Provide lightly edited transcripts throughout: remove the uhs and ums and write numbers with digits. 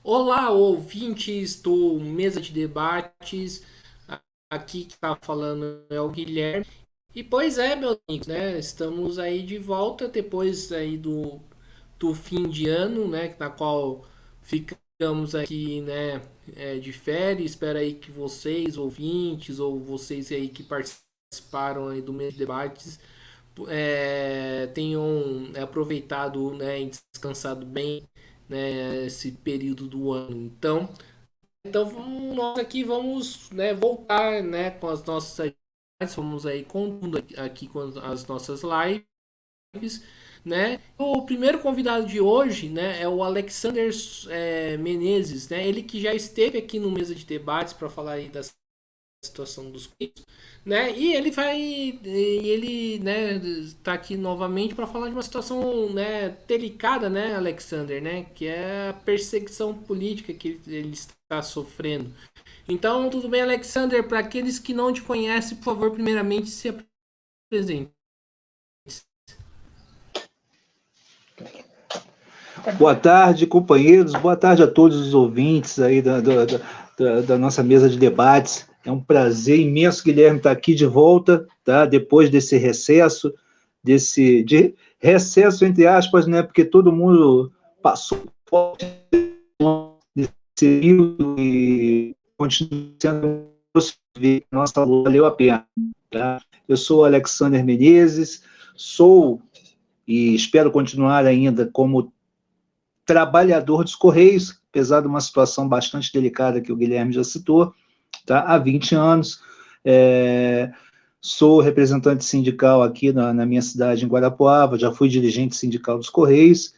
Olá, ouvintes do Mesa de Debates. Aqui que está falando é o Guilherme. E pois é, meus amigos, né? Estamos aí de volta depois aí do fim de ano, né? Na qual ficamos aqui, né? De férias. Espero aí que vocês, ouvintes, ou vocês aí que participaram aí do Mesa de Debates, tenham aproveitado, né? E descansado bem, né, esse período do ano. Então nós aqui vamos, né, voltar, né, com as nossas atividades, vamos aí contando aqui com as nossas lives, né? O primeiro convidado de hoje, né, é o Alexander Menezes, né? Ele que já esteve aqui no Mesa de Debates para falar aí das situação dos clientes, né? E ele, né, está aqui novamente para falar de uma situação, né, delicada, né, Alexander, né, que é a perseguição política que ele está sofrendo. Então, tudo bem, Alexander? Para aqueles que não te conhecem, por favor, primeiramente se apresente. Boa tarde, companheiros. Boa tarde a todos os ouvintes aí da nossa mesa de debates. É um prazer imenso, Guilherme, estar aqui de volta, tá? Depois desse recesso, de recesso entre aspas, né? Porque todo mundo passou nesse período e continua sendo nossa luta valeu a pena, tá? Eu sou o Alexander Menezes, sou e espero continuar ainda como trabalhador dos Correios, apesar de uma situação bastante delicada que o Guilherme já citou, tá? Há 20 anos. Sou representante sindical aqui na minha cidade, em Guarapuava, já fui dirigente sindical dos Correios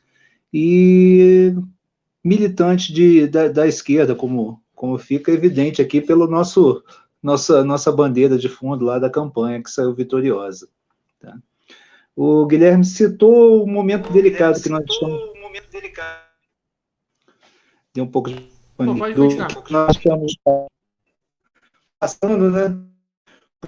e militante da esquerda, como fica evidente aqui pelo nossa bandeira de fundo lá da campanha, que saiu vitoriosa. Tá? O Guilherme citou o momento delicado que nós estamos. Tem um pouco de Pô, pode do continuar. que nós estamos passando, né,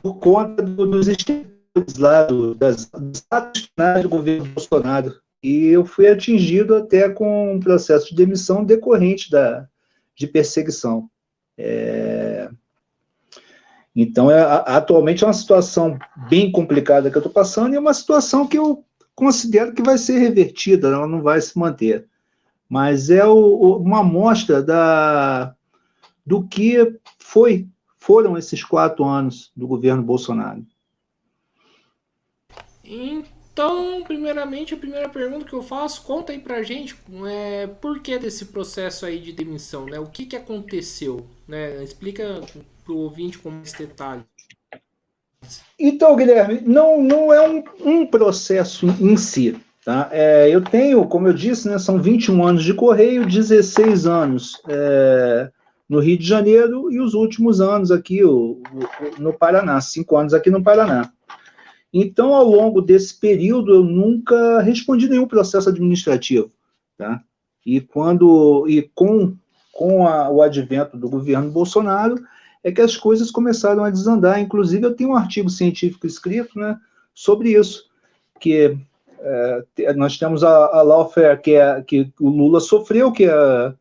por conta dos institutos lá, dos atos finais do governo Bolsonaro. E eu fui atingido até com um processo de demissão decorrente de perseguição. Então, atualmente é uma situação bem complicada que eu estou passando e é uma situação que eu considero que vai ser revertida, ela não vai se manter. Mas é uma amostra do que foram esses 4 anos do governo Bolsonaro. Então, primeiramente, a primeira pergunta que eu faço, conta aí pra gente, por que desse processo aí de demissão, né? O que que aconteceu, né? Explica pro ouvinte com mais detalhes. Então, Guilherme, não é um processo em si. Tá? Eu tenho, como eu disse, né, são 21 anos de Correio, 16 anos no Rio de Janeiro e os últimos anos aqui no Paraná, 5 anos aqui no Paraná. Então, ao longo desse período, eu nunca respondi nenhum processo administrativo. Tá? Com o advento do governo Bolsonaro, é que as coisas começaram a desandar. Inclusive, eu tenho um artigo científico escrito, né, sobre isso, que nós temos a lawfare que o Lula sofreu,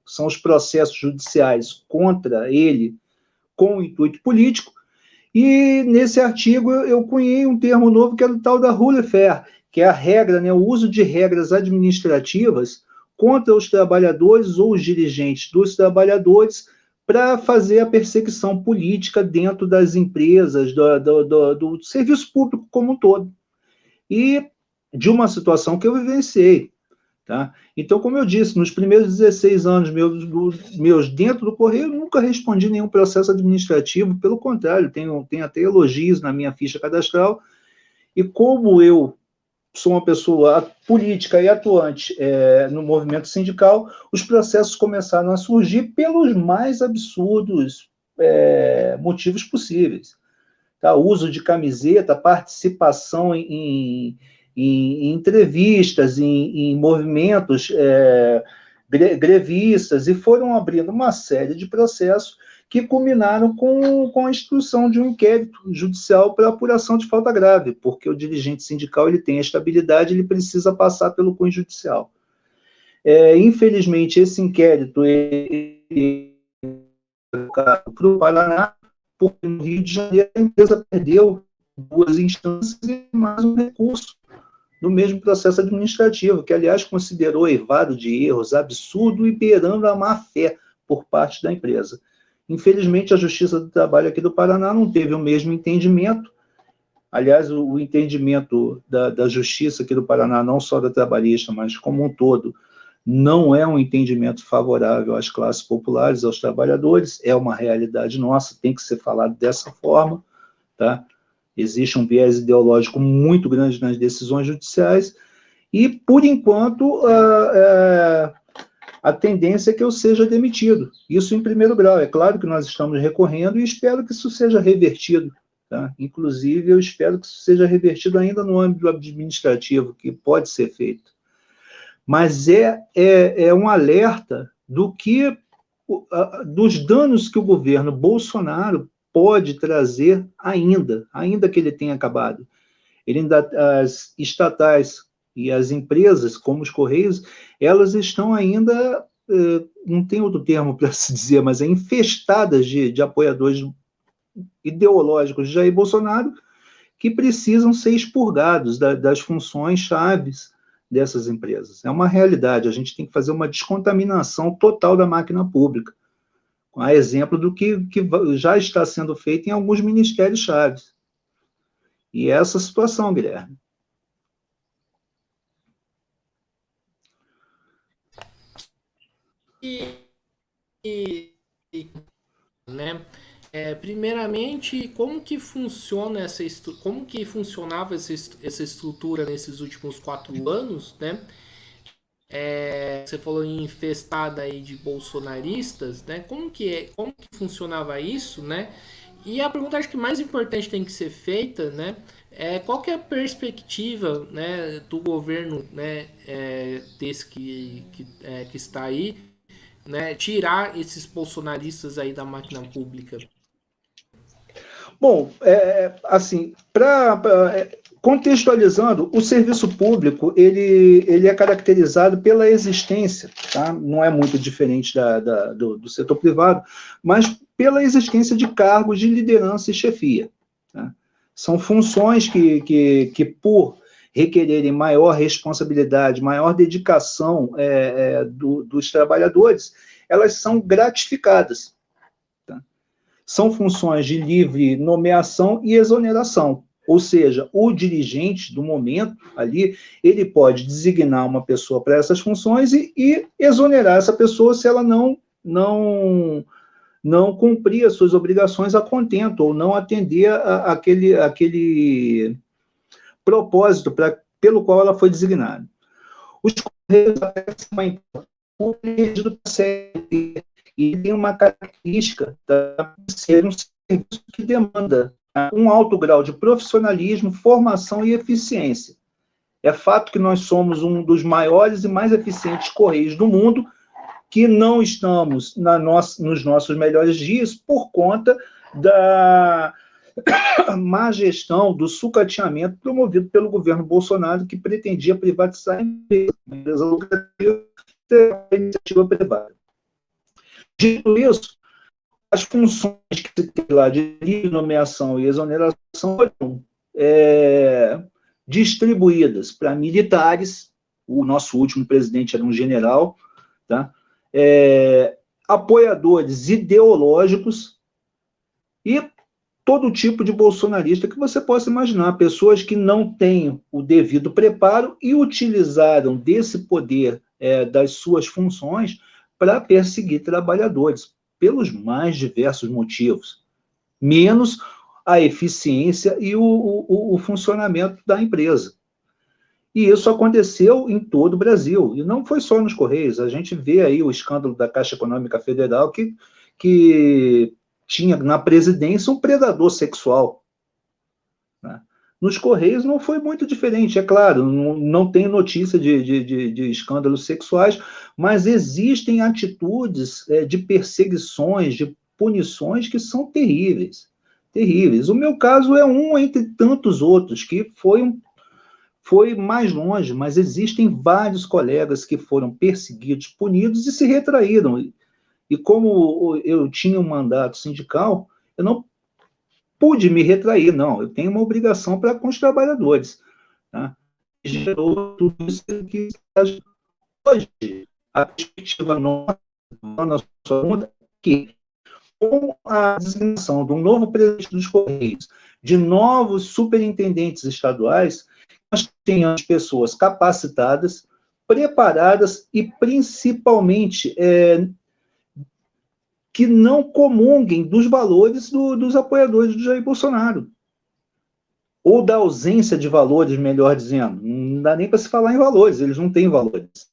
são os processos judiciais contra ele com o intuito político, e nesse artigo eu cunhei um termo novo que é o tal da rule-fair, que é a regra, né, o uso de regras administrativas contra os trabalhadores ou os dirigentes dos trabalhadores para fazer a perseguição política dentro das empresas, do serviço público como um todo. E de uma situação que eu vivenciei. Tá? Então, como eu disse, nos primeiros 16 anos meus dentro do Correio, eu nunca respondi nenhum processo administrativo, pelo contrário, tenho até elogios na minha ficha cadastral, e como eu sou uma pessoa política e atuante no movimento sindical, os processos começaram a surgir pelos mais absurdos motivos possíveis. Tá? Uso de camiseta, participação em entrevistas, em movimentos grevistas, e foram abrindo uma série de processos que culminaram com a instrução de um inquérito judicial para apuração de falta grave, porque o dirigente sindical ele tem a estabilidade, ele precisa passar pelo cunho judicial. Infelizmente, esse inquérito para o Paraná, porque no Rio de Janeiro a empresa perdeu 2 instâncias e mais um recurso no mesmo processo administrativo, que, aliás, considerou eivado de erros absurdo e beirando a má-fé por parte da empresa. Infelizmente, a Justiça do Trabalho aqui do Paraná não teve o mesmo entendimento. Aliás, o entendimento da Justiça aqui do Paraná, não só da trabalhista, mas como um todo, não é um entendimento favorável às classes populares, aos trabalhadores, é uma realidade nossa, tem que ser falado dessa forma, tá? Existe um viés ideológico muito grande nas decisões judiciais, e, por enquanto, a tendência é que eu seja demitido. Isso em primeiro grau. É claro que nós estamos recorrendo e espero que isso seja revertido. Tá? Inclusive, eu espero que isso seja revertido ainda no âmbito administrativo, que pode ser feito. Mas é um alerta dos danos que o governo Bolsonaro pode trazer ainda que ele tenha acabado. As estatais e as empresas, como os Correios, elas estão ainda, não tem outro termo para se dizer, mas infestadas de apoiadores ideológicos de Jair Bolsonaro, que precisam ser expurgados das funções chaves dessas empresas. É uma realidade, a gente tem que fazer uma descontaminação total da máquina pública, a exemplo do que já está sendo feito em alguns ministérios chaves. E essa situação, Guilherme. Né? Primeiramente, como que funciona como que funcionava essa estrutura nesses últimos 4 anos, né? Você falou em infestada aí de bolsonaristas, né? Como que funcionava isso, né? E a pergunta acho que mais importante tem que ser feita, né? Qual que é a perspectiva, né, do governo, né, desse que está aí, né, tirar esses bolsonaristas aí da máquina pública? Bom, assim, contextualizando, o serviço público ele é caracterizado pela existência, tá? Não é muito diferente do setor privado, mas pela existência de cargos de liderança e chefia. Tá? São funções que por requererem maior responsabilidade, maior dedicação dos trabalhadores, elas são gratificadas. São funções de livre nomeação e exoneração. Ou seja, o dirigente do momento ali, ele pode designar uma pessoa para essas funções e exonerar essa pessoa se ela não cumprir as suas obrigações a contento, ou não atender aquele propósito pelo qual ela foi designada. Os Correios são uma empresa do CLT, e tem uma característica de ser um serviço que demanda um alto grau de profissionalismo, formação e eficiência. É fato que nós somos um dos maiores e mais eficientes correios do mundo, que não estamos nos nossos melhores dias por conta da má gestão, do sucateamento promovido pelo governo Bolsonaro, que pretendia privatizar a empresa lucrativa e a iniciativa privada. Dito isso, as funções que se tem lá de livre nomeação e exoneração foram distribuídas para militares. O nosso último presidente era um general, tá? Apoiadores ideológicos e todo tipo de bolsonarista que você possa imaginar, pessoas que não têm o devido preparo e utilizaram desse poder das suas funções para perseguir trabalhadores, pelos mais diversos motivos, menos a eficiência e o funcionamento da empresa. E isso aconteceu em todo o Brasil, e não foi só nos Correios. A gente vê aí o escândalo da Caixa Econômica Federal, que tinha na presidência um predador sexual. Né? Nos Correios não foi muito diferente, é claro, não tem notícia de escândalos sexuais, mas existem atitudes de perseguições, de punições que são terríveis, terríveis. O meu caso é um entre tantos outros, que foi foi mais longe, mas existem vários colegas que foram perseguidos, punidos e se retraíram. E como eu tinha um mandato sindical, eu não pude me retrair, não. Eu tenho uma obrigação para com os trabalhadores. Tá? Gerou tudo isso que hoje a perspectiva nossa, na sua conta, que com a designação de um novo presidente dos Correios, de novos superintendentes estaduais, nós tenhamos pessoas capacitadas, preparadas e, principalmente, que não comunguem dos valores dos apoiadores do Jair Bolsonaro. Ou da ausência de valores, melhor dizendo. Não dá nem para se falar em valores, eles não têm valores.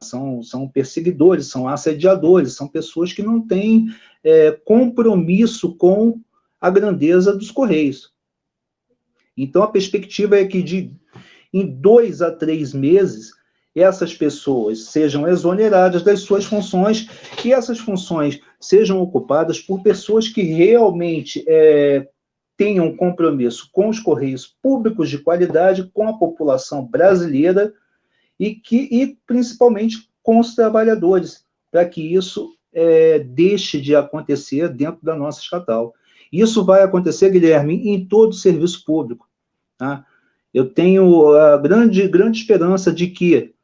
São perseguidores, são assediadores, são pessoas que não têm compromisso com a grandeza dos Correios. Então, a perspectiva é que em 2 a 3 meses, essas pessoas sejam exoneradas das suas funções e essas funções sejam ocupadas por pessoas que realmente tenham compromisso com os Correios públicos de qualidade, com a população brasileira, e principalmente com os trabalhadores, para que isso deixe de acontecer dentro da nossa estatal. Isso vai acontecer, Guilherme, em todo o serviço público. Tá? Eu tenho a grande esperança de que,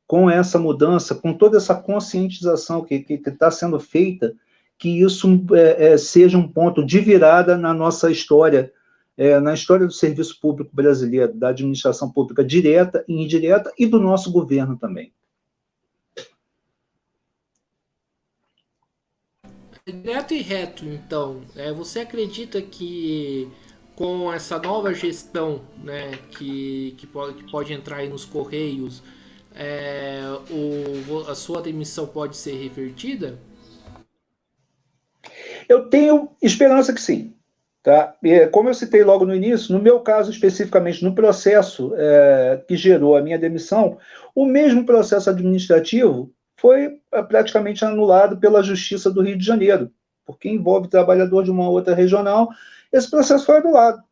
com essa mudança, com toda essa conscientização que está sendo feita, que isso seja um ponto de virada na nossa história, na história do serviço público brasileiro, da administração pública direta e indireta, e do nosso governo também. Direto e reto, então, você acredita que com essa nova gestão, né, que pode entrar aí nos Correios, a sua demissão pode ser revertida? Eu tenho esperança que sim. Tá? Como eu citei logo no início, no meu caso especificamente, no processo que gerou a minha demissão, o mesmo processo administrativo foi praticamente anulado pela Justiça do Rio de Janeiro, porque envolve trabalhador de uma outra regional. Esse processo foi anulado.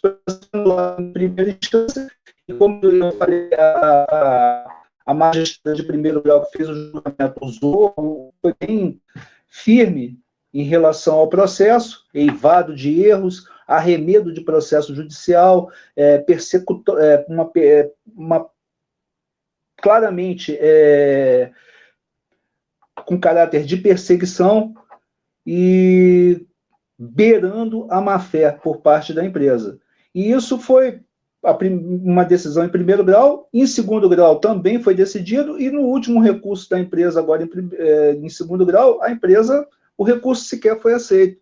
Foi anulado em primeira instância, e como eu falei, a magistrada de primeiro grau que fez o julgamento usou, foi bem firme em relação ao processo, eivado de erros, arremedo de processo judicial, claramente com caráter de perseguição e beirando a má-fé por parte da empresa. E isso foi uma decisão em primeiro grau, em segundo grau também foi decidido, e no último recurso da empresa, agora em segundo grau, o recurso sequer foi aceito.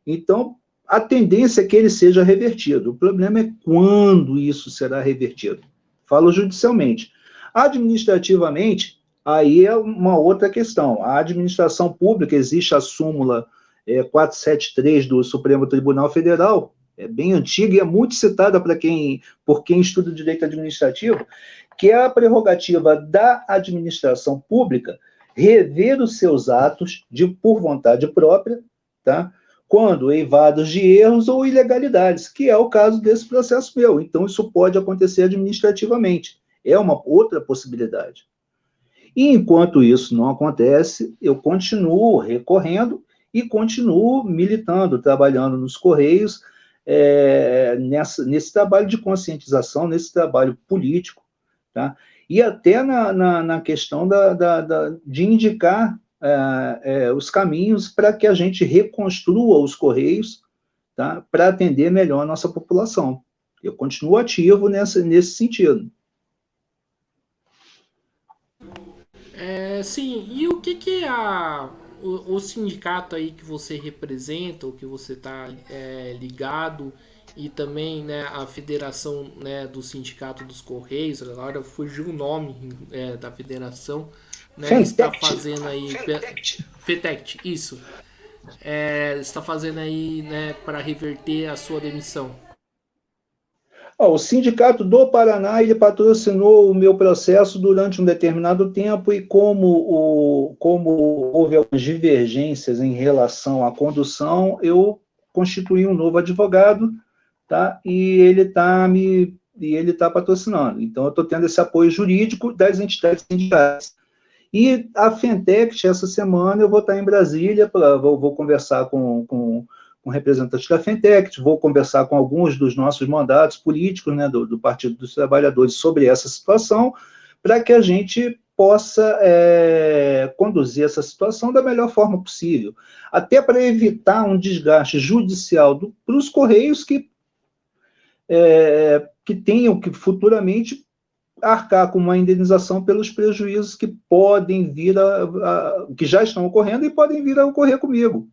Então, a tendência é que ele seja revertido. O problema é quando isso será revertido. Falo judicialmente. Administrativamente, aí é uma outra questão. A administração pública, existe a súmula 473 do Supremo Tribunal Federal, é bem antiga e é muito citada por quem estuda direito administrativo, que é a prerrogativa da administração pública rever os seus atos por vontade própria, tá? Quando eivados de erros ou ilegalidades, que é o caso desse processo meu. Então, isso pode acontecer administrativamente. É uma outra possibilidade. E, enquanto isso não acontece, eu continuo recorrendo e continuo militando, trabalhando nos Correios, nesse trabalho de conscientização, nesse trabalho político, tá? E até na questão de indicar os caminhos para que a gente reconstrua os Correios, tá? Para atender melhor a nossa população. Eu continuo ativo nesse sentido. Sim, e o que o sindicato aí que você representa, ou que você está ligado, e também, né, a federação, né, do sindicato dos Correios, agora fugiu o nome da federação, né, está fazendo aí... FETECT, isso. Está fazendo aí, né, para reverter a sua demissão? O Sindicato do Paraná, ele patrocinou o meu processo durante um determinado tempo, e como houve algumas divergências em relação à condução, eu constituí um novo advogado, tá? E ele está me ele está patrocinando. Então, eu estou tendo esse apoio jurídico das entidades sindicais. E a Fentex, essa semana, eu vou estar em Brasília, vou conversar com representantes da Fentex, vou conversar com alguns dos nossos mandatos políticos, né, do Partido dos Trabalhadores, sobre essa situação, para que a gente possa conduzir essa situação da melhor forma possível, até para evitar um desgaste judicial para os Correios que tenham que futuramente arcar com uma indenização pelos prejuízos que podem vir que já estão ocorrendo e podem vir a ocorrer comigo,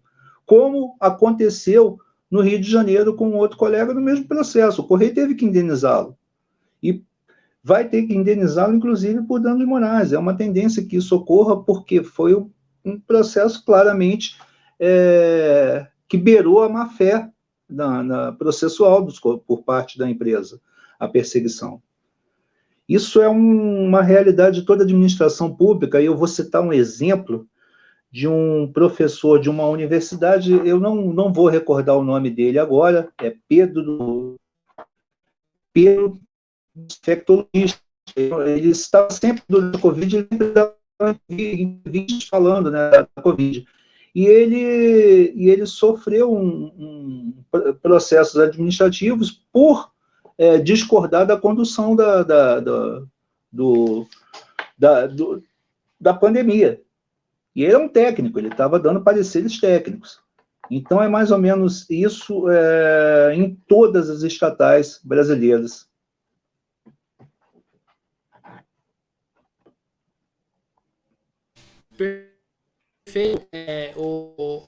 como aconteceu no Rio de Janeiro com outro colega no mesmo processo. O Correio teve que indenizá-lo. E vai ter que indenizá-lo, inclusive, por danos morais. É uma tendência que isso ocorra, porque foi um processo claramente que beirou a má-fé processual por parte da empresa, a perseguição. Isso é uma realidade de toda a administração pública, e eu vou citar um exemplo de um professor de uma universidade, eu não vou recordar o nome dele agora, é Pedro, infectologista. Ele estava sempre durante a Covid, ele estava em vídeos falando, né, da Covid. E ele sofreu processos administrativos por discordar da condução da pandemia. E ele é um técnico, ele estava dando pareceres técnicos. Então, é mais ou menos isso em todas as estatais brasileiras. Perfeito, o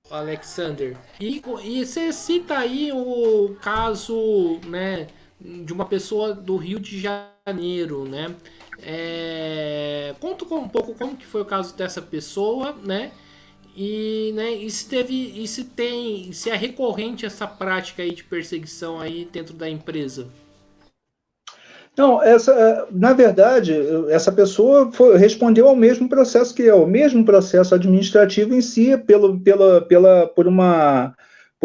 Alexander. E você cita aí o caso, né, de uma pessoa do Rio de Janeiro, né? Conta um pouco como que foi o caso dessa pessoa, né? E se é recorrente essa prática aí de perseguição aí dentro da empresa. Não, na verdade, essa pessoa respondeu ao mesmo processo que eu, o mesmo processo administrativo em si, por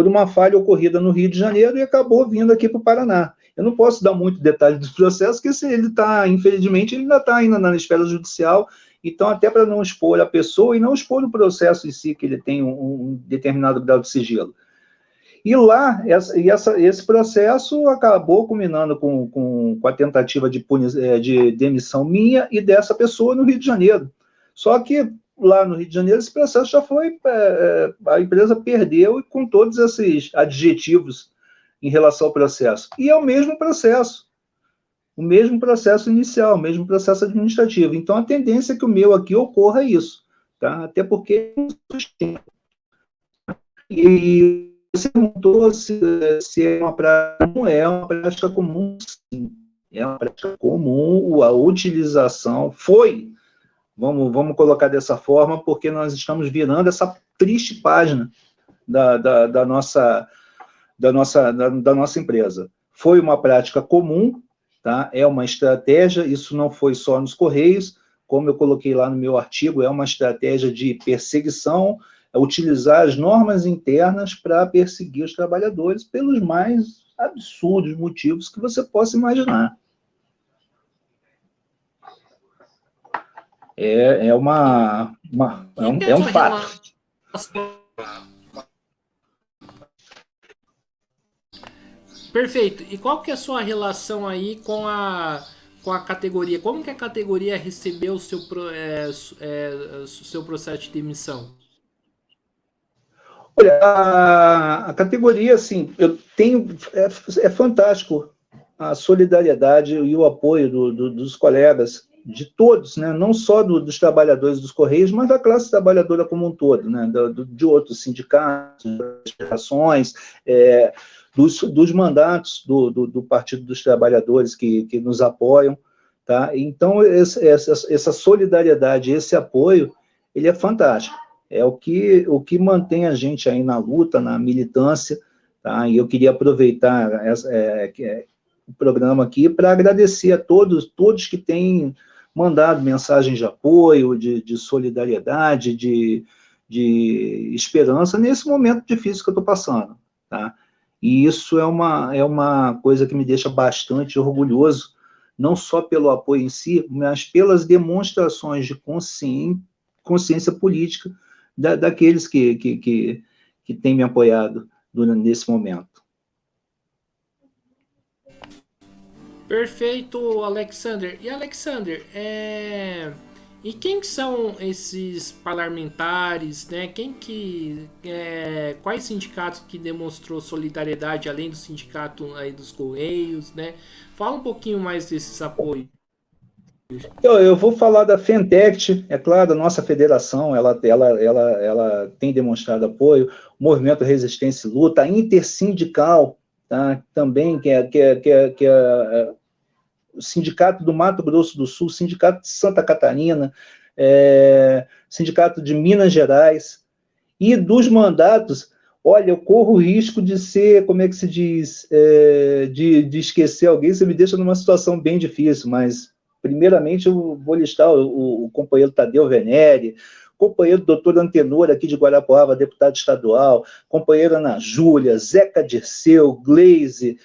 uma falha ocorrida no Rio de Janeiro, e acabou vindo aqui para o Paraná. Eu não posso dar muito detalhe do processo, porque se ele está, infelizmente, ele ainda está ainda na esfera judicial, então até para não expor a pessoa e não expor o processo em si, que ele tem um determinado grau de sigilo. E lá, esse processo acabou culminando com a tentativa de demissão minha e dessa pessoa no Rio de Janeiro. Só que lá no Rio de Janeiro esse processo já foi... a empresa perdeu com todos esses adjetivos em relação ao processo. E é o mesmo processo inicial, o mesmo processo administrativo. Então, a tendência é que o meu aqui ocorra isso, tá? Até porque... E você perguntou se é uma prática. Não é uma prática comum, sim. É uma prática comum, a utilização vamos colocar dessa forma, porque nós estamos virando essa triste página da nossa empresa. Foi uma prática comum, tá? É uma estratégia, isso não foi só nos Correios, como eu coloquei lá no meu artigo, é uma estratégia de perseguição, utilizar as normas internas para perseguir os trabalhadores pelos mais absurdos motivos que você possa imaginar. É um fato. Perfeito. E qual que é a sua relação aí com a categoria? Como que a categoria recebeu o seu processo de demissão? Olha, a categoria, assim, é fantástico a solidariedade e o apoio dos colegas, de todos, né? Não só dos trabalhadores dos Correios, mas da classe trabalhadora como um todo, né? De outros sindicatos, associações, dos mandatos do Partido dos Trabalhadores que nos apoiam, tá? Então, essa solidariedade, esse apoio, ele é fantástico. É o que mantém a gente aí na luta, na militância, tá? E eu queria aproveitar o programa aqui para agradecer a todos que têm mandado mensagens de apoio, de solidariedade, de esperança nesse momento difícil que eu estou passando, tá? E isso é uma coisa que me deixa bastante orgulhoso, não só pelo apoio em si, mas pelas demonstrações de consciência política daqueles que têm me apoiado nesse momento. Perfeito, Alexander. E Alexander, e quem que são esses parlamentares, né? Quais sindicatos que demonstrou solidariedade além do sindicato aí dos Correios, né? Fala um pouquinho mais desses apoios. Eu vou falar da Fentect, é claro, a nossa federação, ela tem demonstrado apoio, o Movimento Resistência e Luta, a Intersindical, tá? Também, que é o Sindicato do Mato Grosso do Sul, Sindicato de Santa Catarina, Sindicato de Minas Gerais, e dos mandatos, olha, eu corro o risco de ser, como é que se diz, de esquecer alguém, você me deixa numa situação bem difícil, mas, primeiramente, eu vou listar o companheiro Tadeu Venere, companheiro doutor Antenor, aqui de Guarapuava, deputado estadual, companheira Ana Júlia, Zeca Dirceu, Gleise,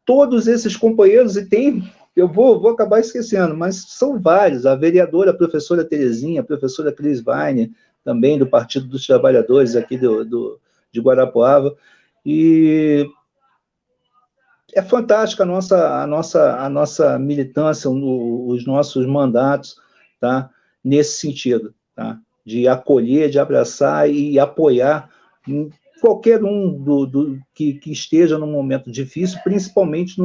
todos esses companheiros, e tem, eu vou acabar esquecendo, mas são vários, a vereadora, a professora Terezinha, a professora Cris Weiner, também do Partido dos Trabalhadores aqui de Guarapuava, e é fantástica a nossa militância, os nossos mandatos, tá? Nesse sentido, tá? De acolher, de abraçar e apoiar qualquer um que esteja num momento difícil, principalmente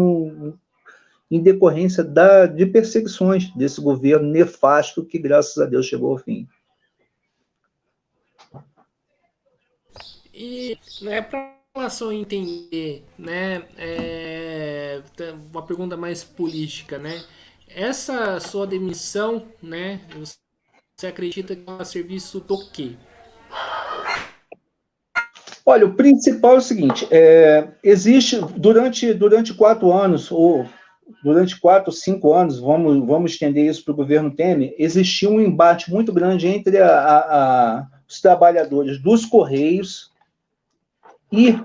em decorrência de perseguições desse governo nefasto que, graças a Deus, chegou ao fim. E, né, para a população entender, né, uma pergunta mais política, né? Essa sua demissão, né? Você acredita que é um serviço do quê? Olha, o principal é o seguinte: existe durante 4 anos, ou durante 4, 5 anos, vamos estender isso para o governo Temer, existia um embate muito grande entre os trabalhadores dos Correios e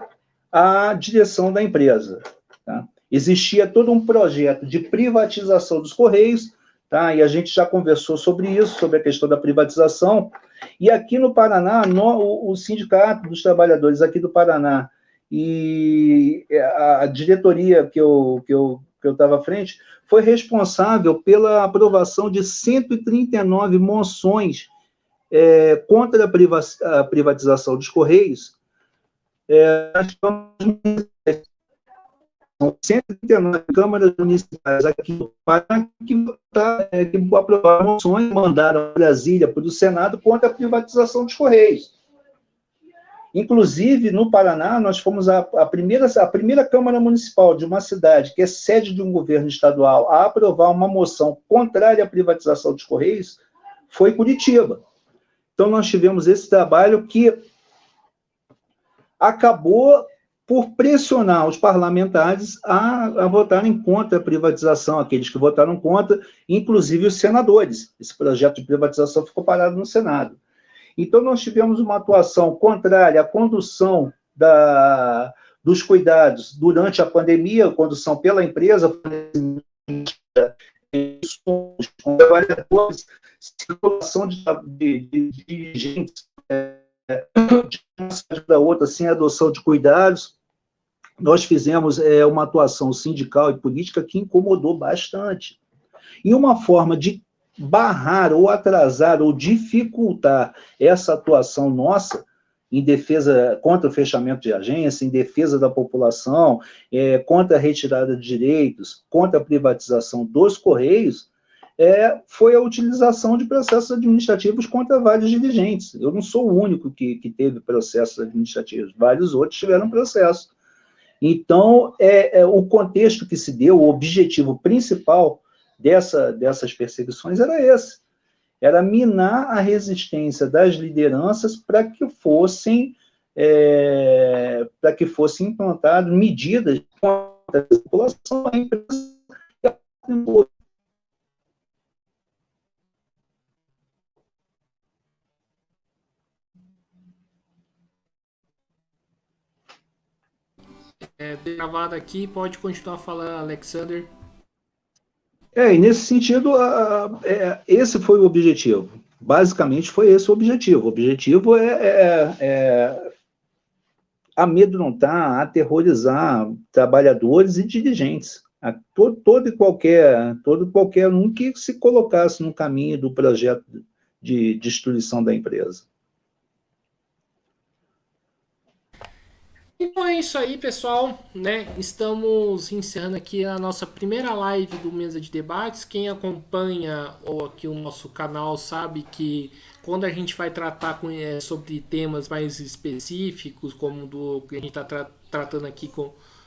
a direção da empresa. Tá? Existia todo um projeto de privatização dos Correios, tá? E a gente já conversou sobre isso, sobre a questão da privatização. E aqui no Paraná, o Sindicato dos Trabalhadores aqui do Paraná e a diretoria que eu estava à frente foi responsável pela aprovação de 139 moções contra a privatização dos Correios, são 139 câmaras municipais aqui no Paraná que aprovaram moções, mandaram a Brasília para o Senado contra a privatização dos Correios. Inclusive, no Paraná, nós fomos a primeira Câmara Municipal de uma cidade que é sede de um governo estadual a aprovar uma moção contrária à privatização dos Correios, foi Curitiba. Então, nós tivemos esse trabalho que acabou por pressionar os parlamentares a votarem contra a privatização, aqueles que votaram contra, inclusive os senadores. Esse projeto de privatização ficou parado no Senado. Então, nós tivemos uma atuação contrária à condução dos cuidados durante a pandemia, condução pela empresa, com trabalhadores, circulação de gente de uma cidade para outra, sem adoção de cuidados. Nós fizemos uma atuação sindical e política que incomodou bastante. E uma forma de barrar ou atrasar ou dificultar essa atuação nossa em defesa contra o fechamento de agência, em defesa da população, contra a retirada de direitos, contra a privatização dos Correios, foi a utilização de processos administrativos contra vários dirigentes. Eu não sou o único que teve processos administrativos, vários outros tiveram processo. Então, o contexto que se deu, o objetivo principal dessas perseguições era esse, era minar a resistência das lideranças para que fossem implantadas medidas contra a população, a empresa. gravado aqui, pode continuar falando, Alexander. E nesse sentido, esse foi o objetivo. Basicamente foi esse o objetivo. O objetivo é amedrontar, aterrorizar trabalhadores e dirigentes. Todo e qualquer um que se colocasse no caminho do projeto de destruição da empresa. Então é isso aí, pessoal, né? Estamos encerrando aqui a nossa primeira live do Mesa de Debates. Quem acompanha aqui o nosso canal sabe que quando a gente vai tratar sobre temas mais específicos, como do que a gente está tratando aqui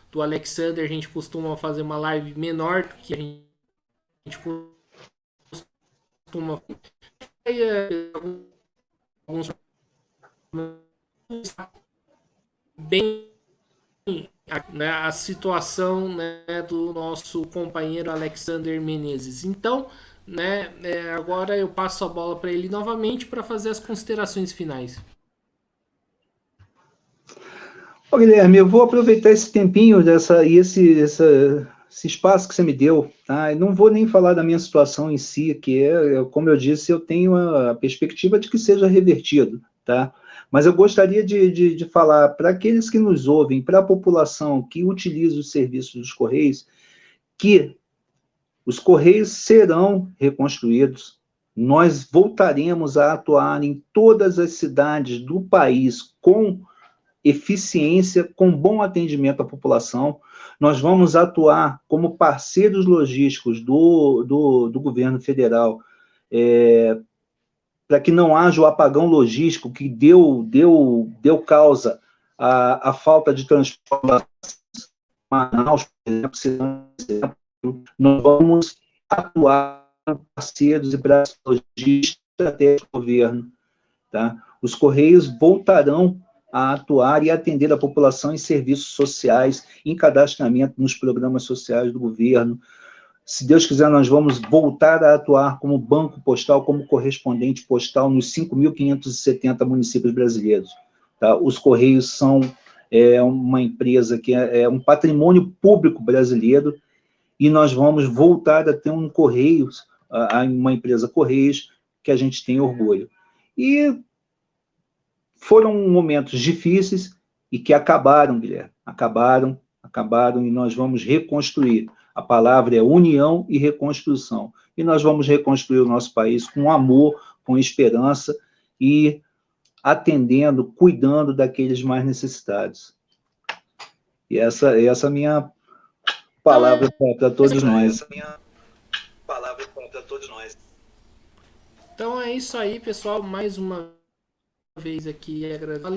do Alexander, a gente costuma fazer uma live menor do que a gente costuma alguns bem, né, a situação, né, do nosso companheiro Alexander Menezes. Então, né, agora eu passo a bola para ele novamente para fazer as considerações finais. Ô, Guilherme, eu vou aproveitar esse tempinho esse espaço que você me deu, tá? Eu não vou nem falar da minha situação em si, que como eu disse, eu tenho a perspectiva de que seja revertido, tá? Mas eu gostaria de falar para aqueles que nos ouvem, para a população que utiliza os serviços dos Correios, que os Correios serão reconstruídos. Nós voltaremos a atuar em todas as cidades do país com eficiência, com bom atendimento à população. Nós vamos atuar como parceiros logísticos do governo federal, para que não haja o apagão logístico que deu causa à falta de transporte. Manaus, por exemplo, nós vamos atuar com parceiros e braços logísticos até o governo. Tá? Os Correios voltarão a atuar e atender a população em serviços sociais, em cadastramento nos programas sociais do governo. Se Deus quiser, nós vamos voltar a atuar como banco postal, como correspondente postal nos 5.570 municípios brasileiros. Tá? Os Correios são uma empresa que é um patrimônio público brasileiro, e nós vamos voltar a ter um Correios, uma empresa Correios, que a gente tem orgulho. E foram momentos difíceis e que acabaram, Guilherme. Acabaram, e nós vamos reconstruir. A palavra é união e reconstrução. E nós vamos reconstruir o nosso país com amor, com esperança e atendendo, cuidando daqueles mais necessitados. E essa é a minha palavra para todos nós. Então é isso aí, pessoal. Mais uma vez aqui agradeço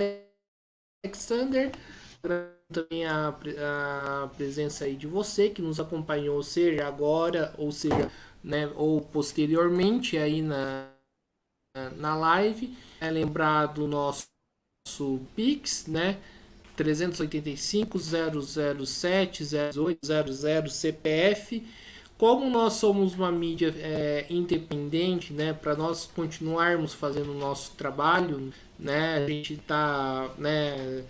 Alexander, também a presença aí de você que nos acompanhou, seja agora, ou seja, né, ou posteriormente aí na live. Lembrar do nosso Pix, né? 385 007 0800 CPF. Como nós somos uma mídia independente, né, para nós continuarmos fazendo o nosso trabalho, né, a gente está, né,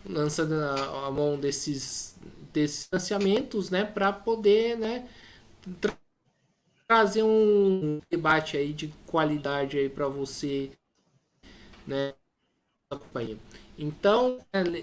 lançando a mão desses financiamentos, né, para poder, né, trazer um debate aí de qualidade aí para você, né, acompanhar. Então,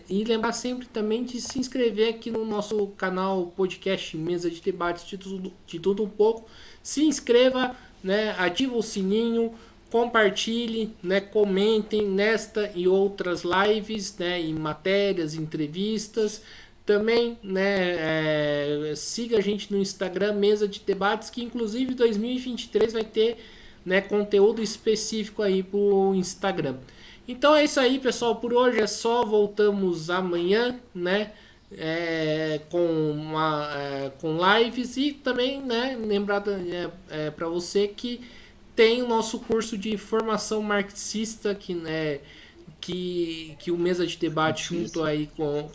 e lembrar sempre também de se inscrever aqui no nosso canal podcast Mesa de Debates de tudo um pouco. Se inscreva, né, ativa o sininho, compartilhe, né, comentem nesta e outras lives, né, em matérias, entrevistas. Também, né, siga a gente no Instagram Mesa de Debates, que inclusive 2023 vai ter, né, conteúdo específico aí para o Instagram. Então é isso aí, pessoal. Por hoje é só. Voltamos amanhã, né? Com lives e também, né? Lembrar para você que tem o nosso curso de formação marxista que o Mesa de Debate junto aí com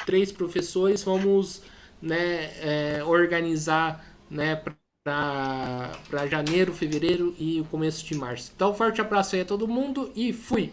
três professores vamos, né, organizar, né, para janeiro, fevereiro e o começo de março. Então, forte abraço aí a todo mundo e fui!